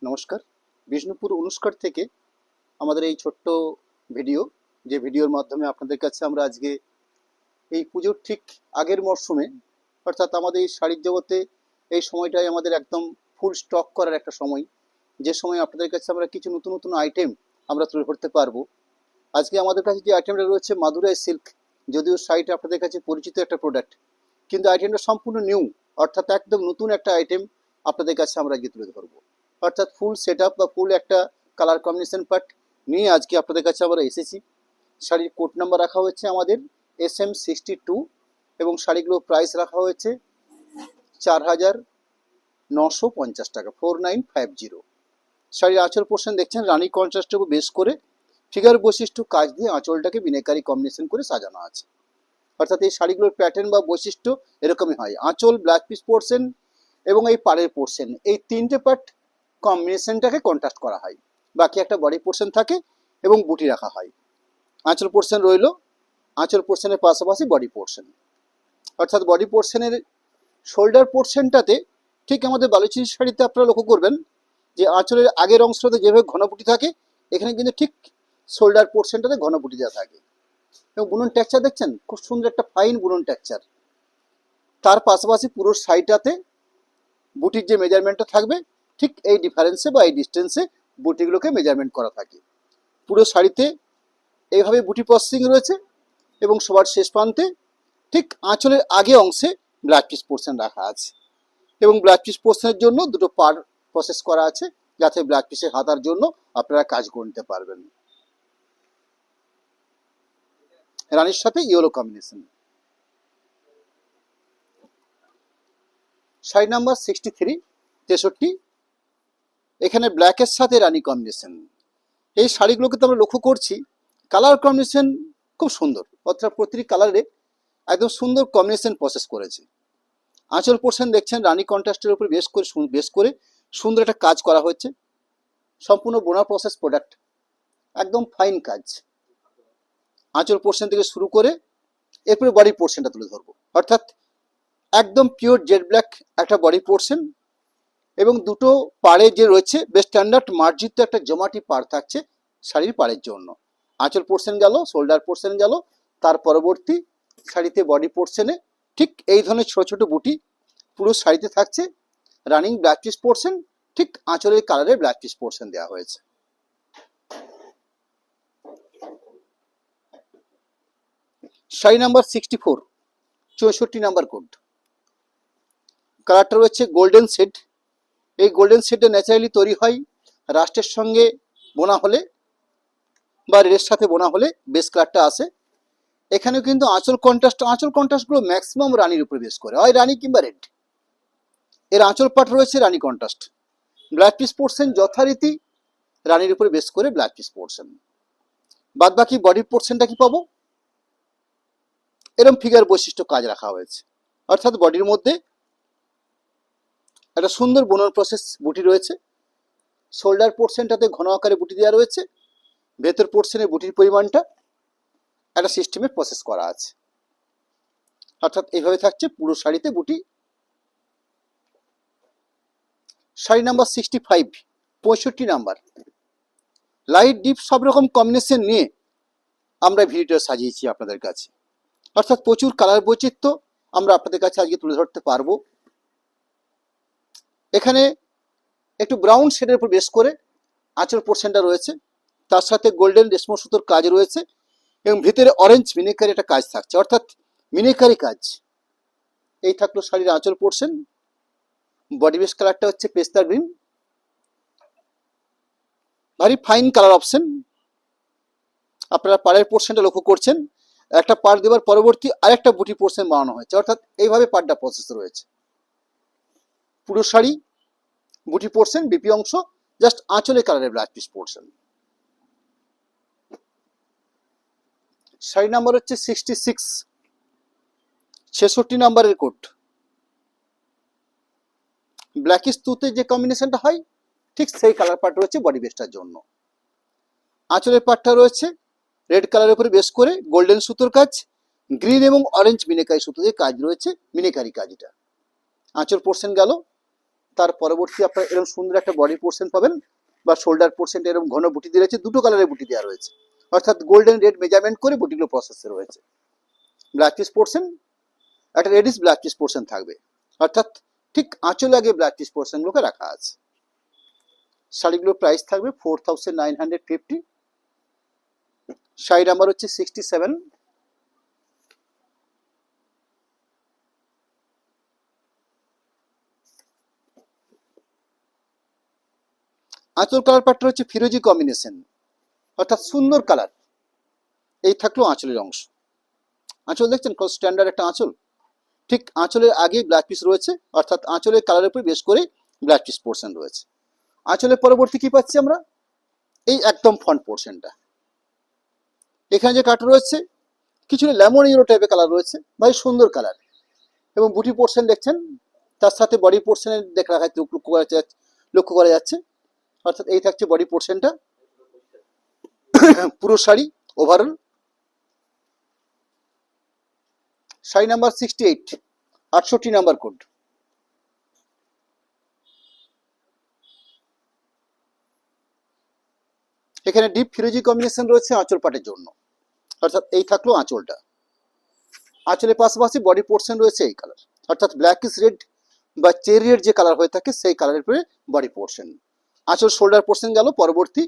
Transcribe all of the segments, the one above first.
নমস্কার। বিষ্ণুপুর অনুষ্কার থেকে আমাদের এই ছোট্ট ভিডিও, যে ভিডিওর মাধ্যমে আপনাদের কাছে আমরা আজকে এই পুজোর ঠিক আগের মরশুমে, অর্থাৎ আমাদের এই শাড়ির জগতে এই সময়টাই আমাদের একদম ফুল স্টক করার একটা সময়, যে সময় আপনাদের কাছে আমরা কিছু নতুন নতুন আইটেম আমরা তুলে ধরতে পারবো। আজকে আমাদের কাছে যে আইটেমটা রয়েছে মাদুরাই সিল্ক, যদিও শাড়িটা আপনাদের কাছে পরিচিত একটা প্রোডাক্ট, কিন্তু আইটেমটা সম্পূর্ণ নিউ, অর্থাৎ একদম নতুন একটা আইটেম আপনাদের কাছে আমরা আজকে তুলে ধরবো। অর্থাৎ ফুল সেট আপ বা ফুল একটা কালার কম্বিনেশন পার্ট নিয়ে আজকে আপনাদের কাছে আমরা এসেছি। শাড়ির কোড নাম্বার রাখা হয়েছে আমাদের SM62 এবং শাড়িগুলো প্রাইস রাখা হয়েছে 4,950 টাকা, 4950। শাড়ির আঁচল পোর্শন দেখছেন রানী কন্ট্রাস্টের উপর বেস করে ফিগার বৈশিষ্ট্য কাজ দিয়ে আঁচলটাকে বিনাকারি কম্বিনেশন করে সাজানো আছে। অর্থাৎ এই শাড়িগুলোর প্যাটার্ন বা বৈশিষ্ট্য এরকমই হয়, আঁচল, ব্লাউজ পিস পোর্শন এবং এই পাড়ের পোর্শন, এই তিনটে পার্ট কম্বিনেশনটাকে কন্ট্রাস্ট করা হয়। বাকি একটা বডি পোর্শন থাকে এবং বুটি রাখা হয়। আঁচল পোর্শন রইল, আঁচল পোর্শনের পাশাপাশি বডি পোর্শন, অর্থাৎ বডি পোর্শনের শোল্ডার পোর্শনটাতে ঠিক আমাদের বালুচরী শাড়িতে আপনারা লক্ষ্য করবেন যে আঁচলের আগের অংশটাতে যেভাবে ঘন বুটি থাকে, এখানে কিন্তু ঠিক শোল্ডার পোর্শনটাতে ঘন বুটি দেওয়া থাকে এবং বুনন টেক্সচার দেখছেন, খুব সুন্দর একটা ফাইন বুনন টেক্সচার। তার পাশাপাশি পুরো শাড়িটাতে বুটির যে মেজারমেন্টটা থাকবে ঠিক এই ডিফারেন্সে বা এই ডিস্টেন্সে বুটিগুলোকে মেজারমেন্ট করা থাকে। পুরো শাড়িতে এইভাবে বুটি প্রসেসিং রয়েছে এবং সবার শেষ প্রান্তে ঠিক আঁচলের আগে অংশে ব্লাউজ পিস পোর্শন রাখা আছে এবং ব্লাউজ পিস পোর্শনের জন্য দুটো পার প্রসেস করা আছে, যাতে ব্লাউজ পিসের হাতার জন্য আপনারা কাজ করে নিতে পারবেন। রানীর সাথে ইয়েলো কম্বিনেশন। শাড়ি নাম্বার 63, এখানে ব্ল্যাকের সাথে রানী কম্বিনেশন। এই শাড়িগুলোকে তো আমরা লক্ষ্য করছি কালার কম্বিনেশন খুব সুন্দর, অর্থাৎ প্রতিটি কালারে একদম সুন্দর কম্বিনেশন প্রসেস করেছে। আঁচল পোর্শন দেখছেন রানী কন্ট্রাস্টের উপর বেশ করে সুন্দর একটা কাজ করা হয়েছে, সম্পূর্ণ বোনা প্রসেস প্রোডাক্ট, একদম ফাইন কাজ। আঁচল পোর্শন থেকে শুরু করে এরপরে বডি পোর্শনটা তুলে ধরবো, অর্থাৎ একদম পিওর জেড ব্ল্যাক একটা বডি পোর্শন এবং দুটো পাড়ে যে রয়েছে বেশ স্ট্যান্ডার্ড মার্জিত একটা জমাটি পাড় থাকছে শাড়ির পাড়ের জন্য। আঁচল পোর্শন গেল, শোল্ডার পোর্শন গেল, তার পরবর্তী শাড়িতে বডি পোর্শনে ঠিক এই ধরনের ছোট ছোট বুটি পুরো শাড়িতে থাকছে। রানিং ব্লাউজ পিস পোর্শন ঠিক আঁচলের কালারে ব্লাউজ পিস পোর্শন দেওয়া হয়েছে। Sari number 64, 64 number code. কালারটা রয়েছে গোল্ডেন শেড। এই গোল্ডেন শেডটা ন্যাচারালি তৈরি হয় রাস্টের সঙ্গে বোনা হলে বা রেডের সাথে বোনা হলে বেস কালারটা আসে। এখানেও কিন্তু আঁচল কন্ট্রাস্টগুলো ম্যাক্সিমাম রানীর উপরে বেস করে, হয় রানী কিংবা রেড। এর আঁচল পাট রয়েছে রানী কন্ট্রাস্ট, ব্লাউজ পিস পোর্শন যথারীতি রানীর উপরে বেস করে ব্লাউজ পিস পোর্শন। বাদ বাকি বডি পোর্শনটা কি পাবো, এরকম ফিগার বৈশিষ্ট্য কাজ রাখা হয়েছে, অর্থাৎ বডির মধ্যে একটা সুন্দর বোনার প্রসেস বুটি রয়েছে। শোল্ডার পোর্শনটাতে ঘন আকারে বুটি দেওয়া রয়েছে, ভেতর পোর্শনে বুটির পরিমাণটা একটা সিস্টেমে প্রসেস করা আছে, অর্থাৎ এইভাবে থাকছে পুরো শাড়িতে বুটি। Sari number 65, 65 number. Light deep সব রকম কম্বিনেশন নিয়ে আমরা ভিডিওটা সাজিয়েছি আপনাদের কাছে, অর্থাৎ প্রচুর কালার বৈচিত্র্য আমরা আপনাদের কাছে আজকে তুলে ধরতে পারবো। এখানে একটু ব্রাউন শেডের উপর বেস করে আঁচল পোর্শনটা রয়েছে, তার সাথে গোল্ডেন রেশম সুতোর কাজ রয়েছে এবং ভিতরে অরেঞ্জ মিনিকারি একটা কাজ থাকছে, অর্থাৎ মিনিকারি কাজ। এই থাকলো শাড়ির আঁচল পোর্শন। বডি বেস কালারটা হচ্ছে পেস্তা গ্রিন, ভারী ফাইন কালার অপশন। আপনারা পাড়ের পোর্শনটা লক্ষ্য করছেন, একটা পাড় দেওয়ার পরবর্তী আরেকটা বুটি পোর্শন বানানো হয়েছে, অর্থাৎ এইভাবে পাড়টা প্রসেস রয়েছে। পুরো শাড়ি বুটি পোর্শন, বিপি অংশ জাস্ট আঁচলে কালারের blouse piece portion. Sari number হচ্ছে 66, 66 নাম্বারের কোড। ব্ল্যাকিশ তুতে যে কম্বিনেশনটা হয় ঠিক সেই কালার পার্ট রয়েছে বডি বেসটার জন্য। আঁচলের পার্টটা রয়েছে রেড কালারের উপরে বেস করে গোল্ডেন সুতোর কাজ, গ্রিন এবং অরেঞ্জ মিনেকারি সুতো দিয়ে কাজ রয়েছে, মিনেকারি কাজ এটা। আঁচল পোর্শন গেল, তার পরবর্তী আপনার এরকম সুন্দর একটা বডি পোর্শন পাবেন, বা শোল্ডার পোর্শন এরকম ঘন বুটি দিয়ে রয়েছে, দুটো কালারের বুটি দেওয়া রয়েছে, অর্থাৎ গোল্ডেন রেড মেজারমেন্ট করে বুটিগুলো প্রসেসে রয়েছে। ব্ল্যাক পিস পোর্শন, একটা রেডিশ ব্ল্যাক পিস পোর্শন থাকবে, অর্থাৎ ঠিক আঁচলে আগে ব্ল্যাক পিস পোর্শনগুলোকে রাখা আছে। শাড়িগুলোর প্রাইস থাকবে 4950। শাড়ি নাম্বার হচ্ছে 67। আঁচল কালার পাটটা হচ্ছে ফিরোজি কম্বিনেশন, অর্থাৎ সুন্দর কালার। এই থাকলো আঁচলের অংশ। আঁচল দেখছেন কত স্ট্যান্ডার্ড একটা আঁচল। ঠিক আঁচলের আগে ব্ল্যাক পিস রয়েছে, অর্থাৎ আঁচলের কালারের উপর বেশ করে ব্ল্যাক পিস পোর্শন রয়েছে। আঁচলের পরবর্তী কি পাচ্ছি আমরা, এই একদম ফ্রন্ট পোর্শনটা। এখানে যে কাটা রয়েছে কিছুটা লেমন ইয়েলো টাইপের কালার রয়েছে, ভাই সুন্দর কালার। এবং বুটি পোর্শন দেখছেন, তার সাথে বডি পোর্শনের দেখা লক্ষ্য করা যাচ্ছে, অর্থাৎ এই থাকছে বডি পোর্শনটা। পুরো sari overall. Sari number 68, 68 number code. এখানে ডিপ ফিরোজি কম্বিনেশন রয়েছে আঁচল পাটের জন্য, অর্থাৎ এই থাকলো আঁচলটা। আঁচলের পাশাপাশি বডি পোর্শন রয়েছে এই কালার, অর্থাৎ ব্ল্যাক ইস রেড বা চেরি রেড যে কালার হয়ে থাকে সেই কালারের উপরে বডি পোর্শন। আঁচল শোল্ডার পোর্শন গেল, পরবর্তী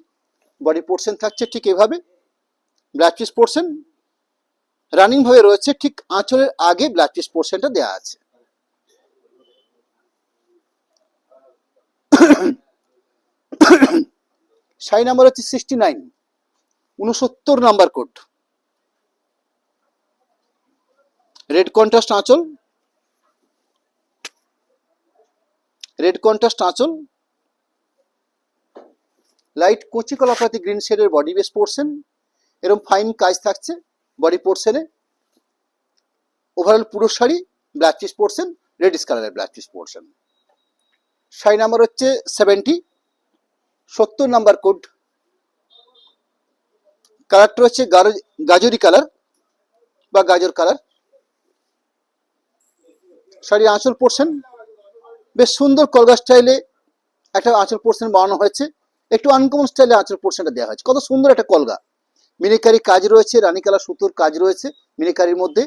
বডি পোর্শন থাকছে ঠিক এভাবে। ব্ল্যাক পিস পোর্শন রানিং ভাবে রয়েছে, ঠিক আঁচলের আগে ব্ল্যাক পিস পোর্শনটা দেওয়া আছে। শাড়ি নাম্বার হচ্ছে 69, 69 নাম্বার কোড। রেড কন্ট্রাস্ট আঁচল, রেড কন্ট্রাস্ট আঁচল, লাইট কচি কলাপাতি গ্রিন শেডের বডি বেস পোর্শন, এরকম ফাইন কাজ থাকছে বডি পোর্শনে। ওভারঅল পুরো sari black piece portion, reddish কালারের black piece portion. Sari number হচ্ছে 70, 70 নাম্বার কোড। কালারটা হচ্ছে গাজরি কালার বা গাজর কালার। শাড়ির আঁচল পোর্শন বেশ সুন্দর কলগা স্টাইলে একটা আঁচল পোর্শন বানানো হয়েছে, একটু আনকমন স্টাইলে আঁচল পোর্শনটা দেওয়া হয়েছে। কত সুন্দর একটা কলগা, মিনিকারি কাজ রয়েছে, রানী কালার সুতোর কাজ রয়েছে মিনিকারির মধ্যে।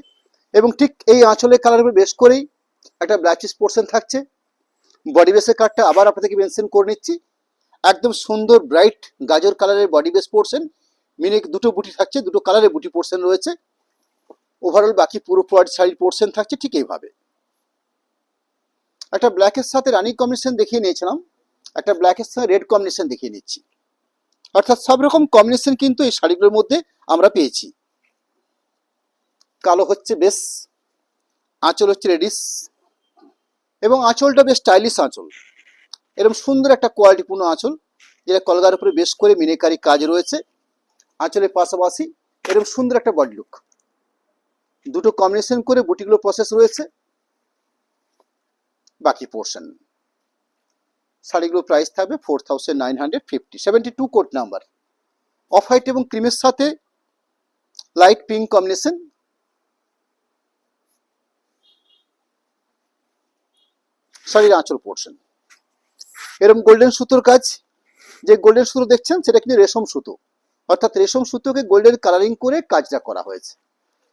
এবং ঠিক এই আঁচলের কালার উপর বেশ করেই একটা ব্ল্যাক পিস পোর্শন থাকছে। বডি বেসের কার্ডটা আবার আপনাদেরকে মেনশন করে নিচ্ছি, একদম সুন্দর ব্রাইট গাজর কালারের বডি বেস পোর্শন। মিনিক দুটো বুটি থাকছে, দুটো কালারের বুটি পোর্শন রয়েছে। ওভারঅল বাকি পুরো শাড়ির পোর্শন থাকছে ঠিক এইভাবে। একটা ব্ল্যাকের সাথে রানি কম্বিনেশন দেখিয়ে নিয়েছিলাম, একটা ব্ল্যাকের সাথে রেড কম্বিনেশন দেখিয়ে নিচ্ছি, অর্থাৎ সব রকম কম্বিনেশন কিন্তু এই শাড়িগুলোর মধ্যে আমরা পেয়েছি। কালো হচ্ছে বেশ, আঁচল হচ্ছে রেডিশ, এবং আঁচলটা বেশ স্টাইলিশ আঁচল। এরকম সুন্দর একটা কোয়ালিটিপূর্ণ আঁচল, যেটা কলগার উপরে বেশ করে মিনিকারি কাজ রয়েছে। আঁচলের পাশাপাশি এরকম সুন্দর একটা বডি লুক, দুটো কম্বিনেশন করে বুটিগুলো প্রসেস রয়েছে। বাকি পোর্শন শাড়িগুলো প্রাইস থাকবে 4950। 72 কোড নাম্বার। অফ হোয়াইট এবং ক্রিমের সাথে লাইট পিঙ্ক কম্বিনেশন। শাড়ির আঁচল পোর্শন এরকম গোল্ডেন সুতোর কাজ। যে গোল্ডেন সুতো দেখছেন সেটা কিন্তু রেশম সুতো, অর্থাৎ রেশম সুতোকে গোল্ডেন কালারিং করে কাজটা করা হয়েছে,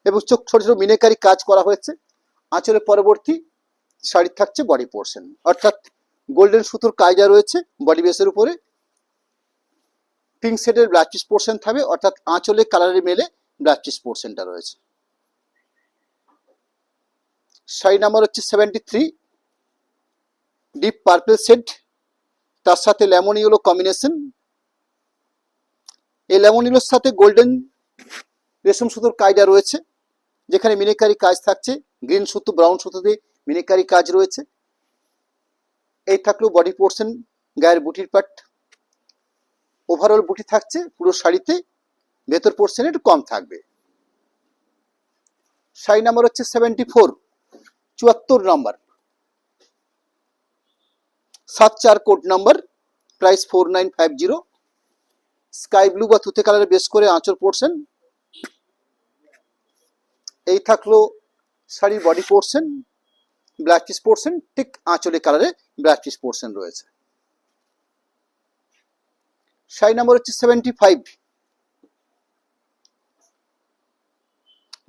এবং ছোট ছোট মিনাকারি কাজ করা হয়েছে। আঁচলের পরবর্তী শাড়ি থাকছে বডি পোর্শন, অর্থাৎ গোল্ডেন সুতোর কাজটা রয়েছে বডি বেসের উপরে। পিঙ্ক শেডের ব্ল্যাক পিস পোর্শন থাকবে, অর্থাৎ আঁচলের কালারে মেলে ব্ল্যাক পিস পোর্শনটা রয়েছে। শাড়ি নাম্বার হচ্ছে 73, ডিপ পার্পল শেড, তার সাথে লেমন ইয়েলো কম্বিনেশন। এই লেমন ইয়েলোর সাথে গোল্ডেন রেশম সুতোর কাজটা রয়েছে, যেখানে মিনিকারি কাজ থাকছে, গ্রিন সুতো ব্রাউন সুতো দিয়ে মিনিকারি কাজ রয়েছে। এই থাকলো বডি পোর্শন, গায়ের বুটির পাট। ওভারঅল বুটি থাকছে পুরো শাড়িতে, ভেতর পোর্শনে একটু কম থাকবে। শাড়ি নাম্বার হচ্ছে 74, 74 number. 74 code number. Price 4950। Sky blue বা তুতে কালারের বেস করে আঁচল পোর্শন। এই থাকলো শাড়ির body portion, black piece portion, ঠিক আঁচলে কালারে ব্ল্যাক পিস পোর্শন রয়েছে। শাড়ি নাম্বার হচ্ছে 75।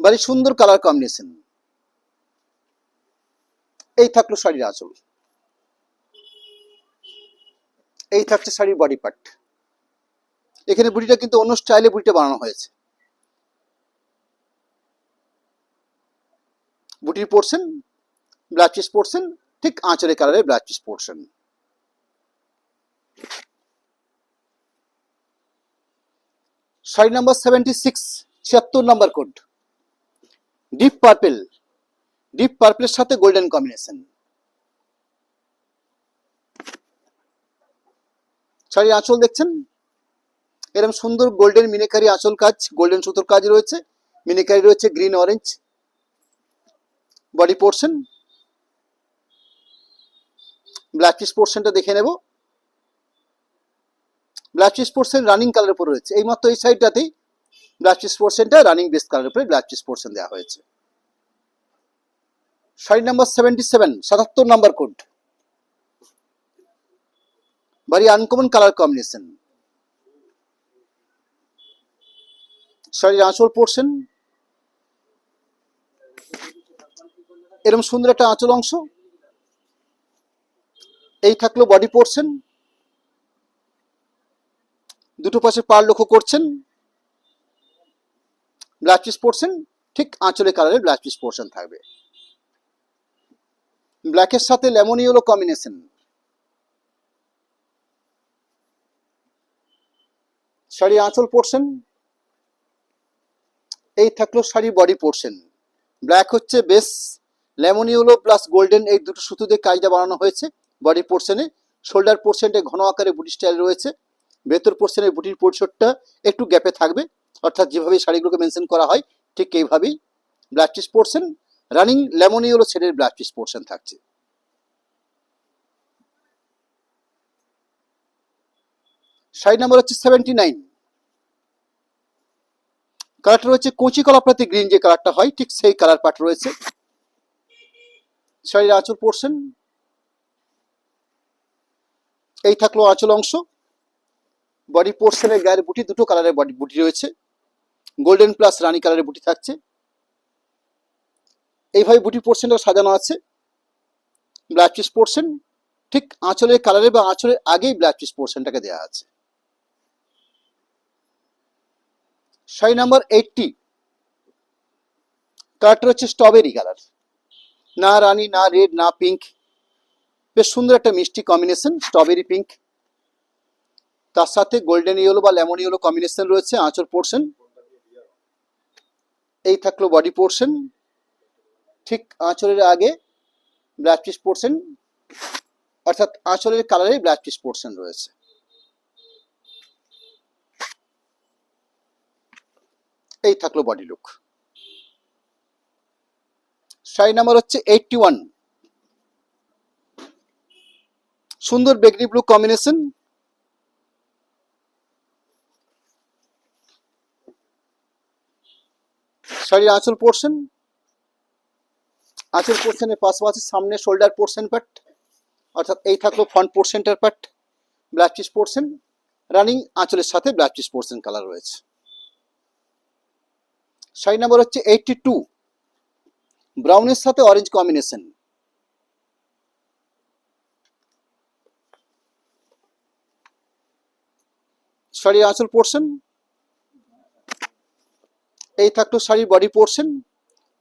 ভারী সুন্দর কালার কম্বিনেশন। এই থাকলো শাড়ির আঁচল, এই থাকছে শাড়ির বডি পার্ট। এখানে বুটিটা কিন্তু অন্য স্টাইলে বুটিটা বানানো হয়েছে। বুটির পোর্শন ব্ল্যাক পিস পোর্শন, ঠিক আঁচলে কালারের black piece portion. Sari number 76, 76 number code. Deep purple, deep পার্পেলের সাথে গোল্ডেন কম্বিনেশন। শাড়ির আঁচল দেখছেন, এরকম সুন্দর গোল্ডেন মিনেকারি আঁচল কাজ, গোল্ডেন সুতোর কাজ রয়েছে, মিনেকারি রয়েছে green orange. Body portion black piece পোর্শনটা দেখে নেব। ব্ল্যাক পিস পোর্শন রানিং কালারের উপর রয়েছে, এইমাত্র এই সাইডটাতেই ব্ল্যাক পিস পোর্শনটা রানিং বেস কালারের উপরে ব্ল্যাক পিস পোর্শন দেওয়া হয়েছে। Sari number 77, 77 number code. ভারী আনকমন কালার কম্বিনেশন। শাড়ির আঁচল পোর্শন এরকম সুন্দর একটা আঁচল অংশ। এই থাকলো বডি পোর্শন। দুটো পাশে পাড় লক্ষ্য করছেন। ব্ল্যাক পিস পোর্শন, ঠিক আঁচলে কালারের ব্ল্যাক পিস পোর্শন থাকবে। ব্ল্যাকের সাথে লেমন ইয়েলো কম্বিনেশন। শাড়ির আঁচল পোর্শন, এই থাকলো শাড়ির বডি পোর্শন। ব্ল্যাক হচ্ছে base, lemon yellow plus golden এই দুটো সুতো দিয়ে কাজটা বানানো হয়েছে বডি পোর্শনে। শোল্ডার পোর্শনটা ঘন আকারে বুটি স্টাইল রয়েছে। ভেতর পোর্শনের বুটির পোর্শনটা একটু গ্যাপে থাকবে, অর্থাৎ যেভাবে শাড়িগুলোকে মেনশন করা হয় ঠিক এইভাবেই। Black piece portion running lemon yellow শেডের ব্ল্যাক পিস পোর্শন থাকছে। শাড়ি নাম্বার হচ্ছে 79। কালারটা রয়েছে কচি কলাপাতি গ্রিন, যে কালারটা হয় ঠিক সেই কালার পাট রয়েছে। শাড়ির আঁচল পোর্শন, এই থাকলো আঁচল অংশ। বডি পোর্শনের গায়ের বুটি দুটো কালারের বডি বুটি রয়েছে, গোল্ডেন প্লাস রানী কালারের বুটি থাকছে। এইভাবে বুটি পোর্শনটা সাজানো আছে। ব্ল্যাক পিস পোর্শন ঠিক আঁচলের কালারে বা আঁচলের আগেই ব্ল্যাক পিস পোর্শনটাকে দেওয়া আছে। শাড়ি নাম্বার 80, কালারটা হচ্ছে স্ট্রবেরি কালার। না রানী, না রেড, না পিঙ্ক, বেশ সুন্দর একটা মিষ্টি কম্বিনেশন স্ট্রবেরি পিঙ্ক। তার সাথে গোল্ডেন ইয়েলো বা লেমন ইয়েলো কম্বিনেশন রয়েছে আঁচল পোর্শন। এই থাকলো বডি পোর্শন, ঠিক আঁচলের আগে ব্ল্যাক পিস পোর্শন, অর্থাৎ আঁচলের কালারে ব্ল্যাক পিস পোর্শন রয়েছে। এই থাকলো বডি লুক। শাড়ি নাম্বার হচ্ছে 81, সুন্দর বেগনি ব্লু কম্বিনেশন। শাড়ির আঁচল পোর্শন, আঁচল পোর্শনের পাশাপাশি সামনে শোল্ডার পোর্শন পার্ট, অর্থাৎ এই থাকলো ফ্রন্ট পোর্শনটার part black piece portion. Running আঁচলের সাথে ব্ল্যাক পিস পোর্শন কালার রয়েছে। শাড়ি নাম্বার হচ্ছে 82, ব্রাউনের সাথে অরেঞ্জ কম্বিনেশন। শাড়ির আঁচল পোর্শন, এই থাকলো শাড়ির বডি পোর্শন।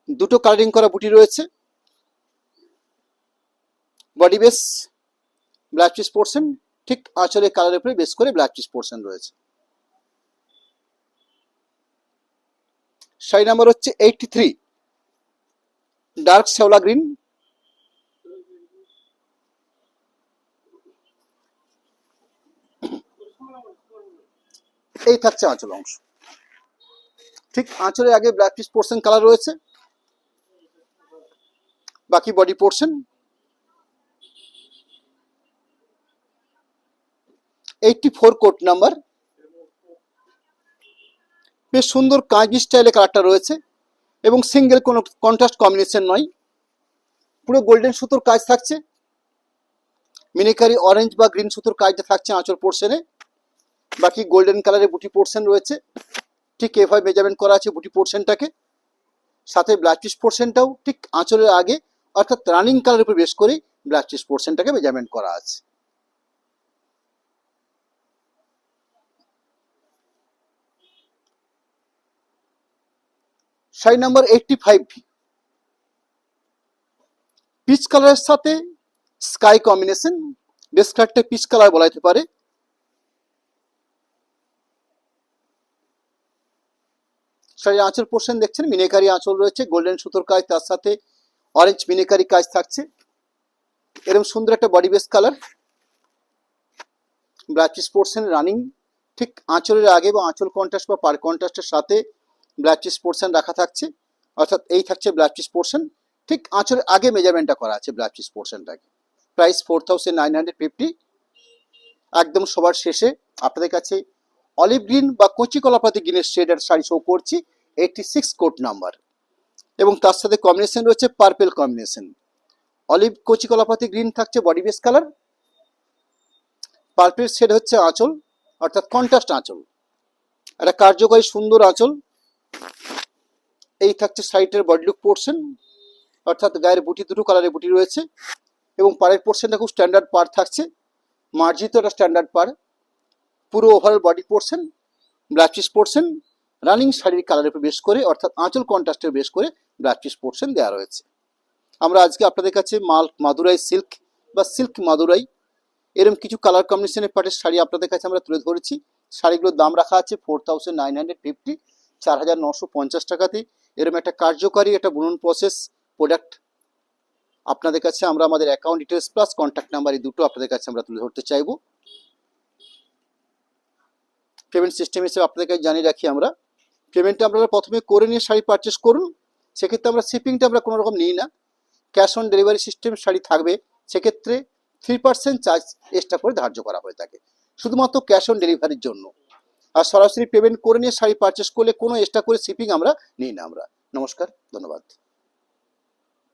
দুটো কালারিং করা বুটি রয়েছে। Body base black piece portion, ঠিক আঁচলের কালারের উপরে বেস করে ব্ল্যাক পিস পোর্শন রয়েছে। শাড়ি নাম্বার হচ্ছে 83, ডার্ক শ্যাওলা গ্রিন। এই থাকছে আঁচল অংশ, ঠিক আঁচলের আগে ব্ল্যাক পিস পোর্শন কালার রয়েছে। বাকি বডি পোর্শন। 84 কোট নাম্বার, বেশ সুন্দর কাঁচি স্টাইলে কালারটা রয়েছে এবং সিঙ্গেল কোনো কন্ট্রাস্ট কম্বিনেশন নয়। পুরো গোল্ডেন সুতোর কাজ থাকছে, মিনিকারি অরেঞ্জ বা গ্রিন সুতোর কাজটা থাকছে আঁচল পোর্শনে, বাকি গোল্ডেন কালারের বুটি পোর্শন রয়েছে। ঠিক এভাবে মেজারমেন্ট করা আছে বুটি পোর্শনটাকে, সাথে ব্লাউজ পিস পোর্শনটাও ঠিক আঁচলের আগে অর্থাৎ রানিং কালারের উপর বেশ করেই ব্লাউজ পিস পোর্শনটাকে মেজারমেন্ট করা আছে। শাড়ি নাম্বার 85, পিচ কালারের সাথে স্কাই কম্বিনেশন, বেশ কালারটা পিচ কালার বলা যেতে পারে। শাড়ির আঁচল পোর্শন দেখছেন মিনেকারি আঁচল রয়েছে, গোল্ডেন সুতোর কাজ, তার সাথে অরেঞ্জ মিনেকারি কাজ থাকছে। এরকম সুন্দর একটা body base colour, blouse piece portion running, ঠিক আঁচলের আগে বা আঁচল কন্ট্রাস্ট বা পার কন্ট্রাস্টের সাথে ব্লাউজ পিস পোর্শন রাখা থাকছে, অর্থাৎ এই থাকছে ব্লাউজ পিস পোর্শন, ঠিক আঁচলের আগে মেজারমেন্টটা করা আছে ব্লাউজ পিস পোর্শনটাকে। প্রাইস 4950। একদম সবার শেষে আপনাদের কাছে অলিভ গ্রিন বা কচি কলাপাতি গ্রিনের শেডের শাড়ি শো করছি, 86 কোড নাম্বার, এবং তার সাথে কম্বিনেশন রয়েছে পার্পেল কম্বিনেশন। অলিভ কচি কলাপাতি গ্রিন থাকছে body base colour, purple shade হচ্ছে আঁচল, অর্থাৎ কন্ট্রাস্ট আঁচল, একটা কার্যকরী সুন্দর আঁচল। এই থাকছে সাইডের বডি লুক পোর্শন, অর্থাৎ গায়ের বুটি দুটো কালারের বুটি রয়েছে, এবং পাড়ের পোর্শনটা খুব স্ট্যান্ডার্ড পার থাকছে, মার্জিত একটা স্ট্যান্ডার্ড পার। পুরো overall body portion, blouse piece portion running শাড়ির কালারের উপর বেশ করে, অর্থাৎ আঁচল কন্ট্রাস্টের বেশ করে ব্লাউজ পিস পোর্শন দেওয়া রয়েছে। আমরা আজকে আপনাদের কাছে মাদুরাই সিল্ক বা সিল্ক মাদুরাই এরকম কিছু কালার কম্বিনেশনের পাটের শাড়ি আপনাদের কাছে আমরা তুলে ধরেছি। শাড়িগুলোর দাম রাখা আছে 4950, 4950 টাকাতে। এরকম একটা কার্যকারী একটা বুনন প্রসেস প্রোডাক্ট আপনাদের কাছে আমরা আমাদের account details plus contact number এই দুটো আপনাদের কাছে আমরা তুলে ধরতে চাইবো। পেমেন্ট সিস্টেম হিসেবে আপনাদের কাছে জানিয়ে রাখি, আমরা পেমেন্টটা আপনারা প্রথমে করে নিয়ে শাড়ি পারচেস করুন, সেক্ষেত্রে আমরা শিপিংটা আমরা কোনো রকম নিই না। Cash on delivery system sari থাকবে, সেক্ষেত্রে 3% চার্জ এক্সট্রা করে ধার্য করা হয়ে থাকে শুধুমাত্র ক্যাশ অন ডেলিভারির জন্য। আর সরাসরি পেমেন্ট করে নিয়ে শাড়ি পারচেস করলে কোনো এক্সট্রা করে শিপিং আমরা নিই না আমরা। নমস্কার, ধন্যবাদ।